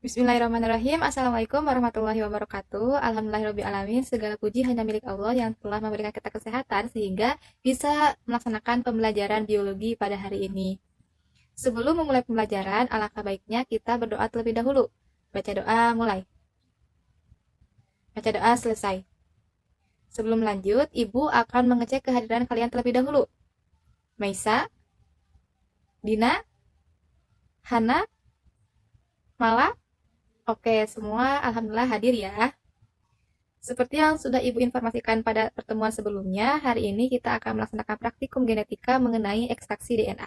Bismillahirrahmanirrahim. Assalamualaikum warahmatullahi wabarakatuh. Alhamdulillahirrahmanirrahim. Segala puji hanya milik Allah yang telah memberikan kita kesehatan sehingga bisa melaksanakan pembelajaran biologi pada hari ini. Sebelum memulai pembelajaran, alangkah baiknya kita berdoa terlebih dahulu. Baca doa mulai. Baca doa selesai. Sebelum lanjut, Ibu akan mengecek kehadiran kalian terlebih dahulu. Maisa, Dina, Hana, Mala. Oke, semua alhamdulillah hadir ya. Seperti yang sudah Ibu informasikan pada pertemuan sebelumnya, hari ini kita akan melaksanakan praktikum genetika mengenai ekstraksi DNA.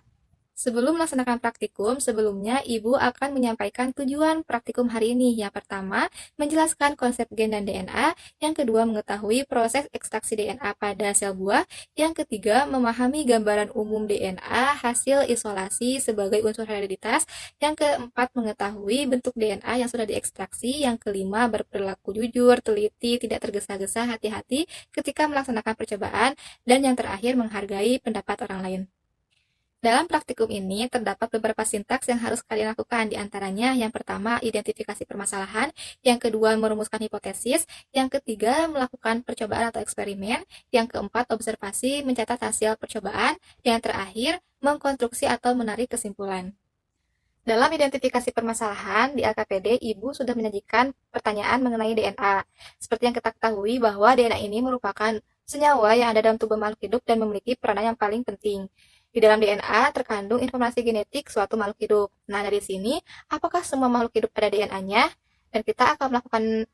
Sebelum melaksanakan praktikum, sebelumnya Ibu akan menyampaikan tujuan praktikum hari ini. Yang pertama, menjelaskan konsep gen dan DNA. Yang kedua, mengetahui proses ekstraksi DNA pada sel buah. Yang ketiga, memahami gambaran umum DNA, hasil isolasi sebagai unsur hereditas. Yang keempat, mengetahui bentuk DNA yang sudah diekstraksi. Yang kelima, berperilaku jujur, teliti, tidak tergesa-gesa, hati-hati ketika melaksanakan percobaan. Dan yang terakhir, menghargai pendapat orang lain. Dalam praktikum ini, terdapat beberapa sintaks yang harus kalian lakukan. Di antaranya, yang pertama, identifikasi permasalahan. Yang kedua, merumuskan hipotesis. Yang ketiga, melakukan percobaan atau eksperimen. Yang keempat, observasi, mencatat hasil percobaan. Yang terakhir, mengkonstruksi atau menarik kesimpulan. Dalam identifikasi permasalahan, di LKPD, Ibu sudah menyajikan pertanyaan mengenai DNA. Seperti yang kita ketahui bahwa DNA ini merupakan senyawa yang ada dalam tubuh makhluk hidup dan memiliki peranan yang paling penting. Di dalam DNA terkandung informasi genetik suatu makhluk hidup. Nah, dari sini, apakah semua makhluk hidup ada DNA-nya? Dan kita akan melakukan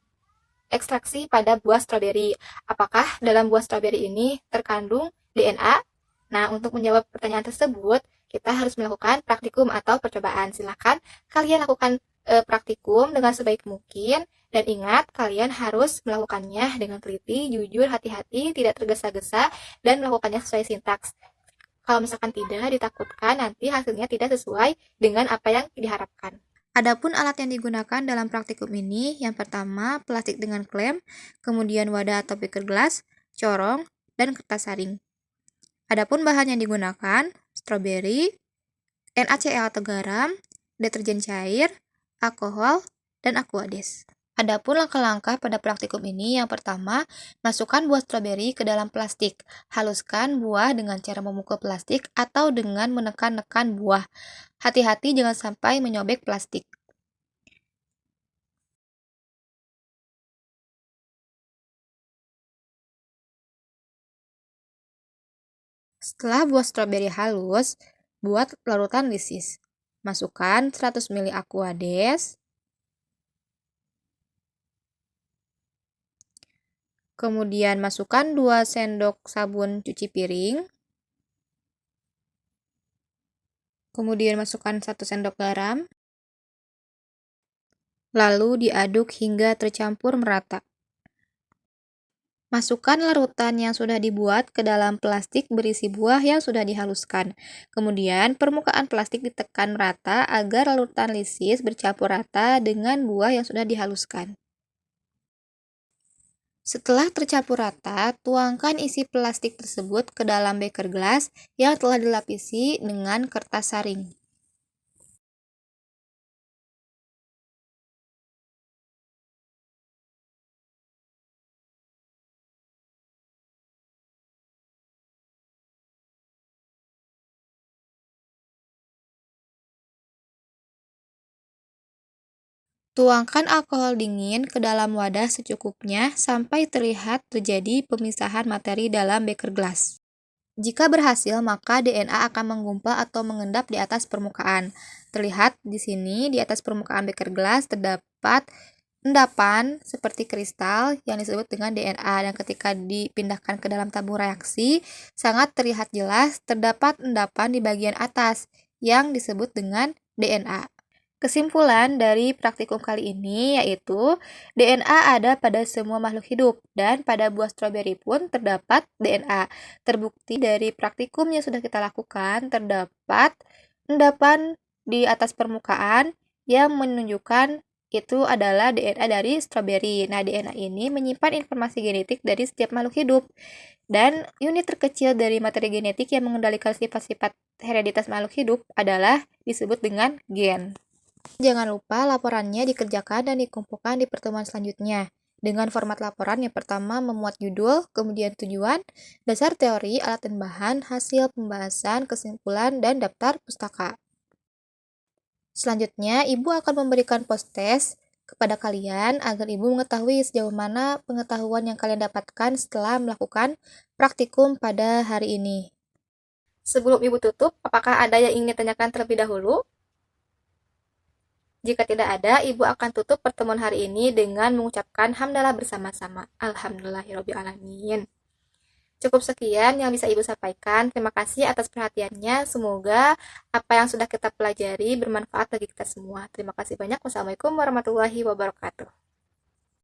ekstraksi pada buah stroberi. Apakah dalam buah stroberi ini terkandung DNA? Nah, untuk menjawab pertanyaan tersebut, kita harus melakukan praktikum atau percobaan. Silahkan kalian lakukan praktikum dengan sebaik mungkin. Dan ingat, kalian harus melakukannya dengan teliti, jujur, hati-hati, tidak tergesa-gesa, dan melakukannya sesuai sintaks. Kalau misalkan tidak, ditakutkan nanti hasilnya tidak sesuai dengan apa yang diharapkan. Adapun alat yang digunakan dalam praktikum ini, yang pertama plastik dengan klem, kemudian wadah atau beker gelas, corong, dan kertas saring. Adapun bahan yang digunakan, stroberi, NaCl atau garam, deterjen cair, alkohol, dan aquades. Adapun langkah-langkah pada praktikum ini, yang pertama, masukkan buah stroberi ke dalam plastik. Haluskan buah dengan cara memukul plastik atau dengan menekan-nekan buah. Hati-hati jangan sampai menyobek plastik. Setelah buah stroberi halus, buat larutan lisis. Masukkan 100 ml aquades, kemudian masukkan 2 sendok sabun cuci piring, kemudian masukkan 1 sendok garam, lalu diaduk hingga tercampur merata. Masukkan larutan yang sudah dibuat ke dalam plastik berisi buah yang sudah dihaluskan. Kemudian, permukaan plastik ditekan rata agar larutan lisis bercampur rata dengan buah yang sudah dihaluskan. Setelah tercampur rata, tuangkan isi plastik tersebut ke dalam beker gelas yang telah dilapisi dengan kertas saring. Tuangkan alkohol dingin ke dalam wadah secukupnya sampai terlihat terjadi pemisahan materi dalam beker gelas. Jika berhasil, maka DNA akan menggumpal atau mengendap di atas permukaan. Terlihat di sini, di atas permukaan beker gelas terdapat endapan seperti kristal yang disebut dengan DNA, dan ketika dipindahkan ke dalam tabung reaksi, sangat terlihat jelas terdapat endapan di bagian atas yang disebut dengan DNA. Kesimpulan dari praktikum kali ini yaitu DNA ada pada semua makhluk hidup dan pada buah stroberi pun terdapat DNA. Terbukti dari praktikum yang sudah kita lakukan terdapat endapan di atas permukaan yang menunjukkan itu adalah DNA dari stroberi. Nah, DNA ini menyimpan informasi genetik dari setiap makhluk hidup. Dan unit terkecil dari materi genetik yang mengendalikan sifat-sifat hereditas makhluk hidup adalah disebut dengan gen. Jangan lupa laporannya dikerjakan dan dikumpulkan di pertemuan selanjutnya. Dengan format laporan yang pertama memuat judul, kemudian tujuan, dasar teori, alat dan bahan, hasil pembahasan, kesimpulan, dan daftar pustaka. Selanjutnya, Ibu akan memberikan post-test kepada kalian agar Ibu mengetahui sejauh mana pengetahuan yang kalian dapatkan setelah melakukan praktikum pada hari ini. Sebelum Ibu tutup, apakah ada yang ingin ditanyakan terlebih dahulu? Jika tidak ada, Ibu akan tutup pertemuan hari ini dengan mengucapkan hamdalah bersama-sama. Alhamdulillahirrabbilalamin. Cukup sekian yang bisa Ibu sampaikan. Terima kasih atas perhatiannya. Semoga apa yang sudah kita pelajari bermanfaat bagi kita semua. Terima kasih banyak. Wassalamualaikum warahmatullahi wabarakatuh.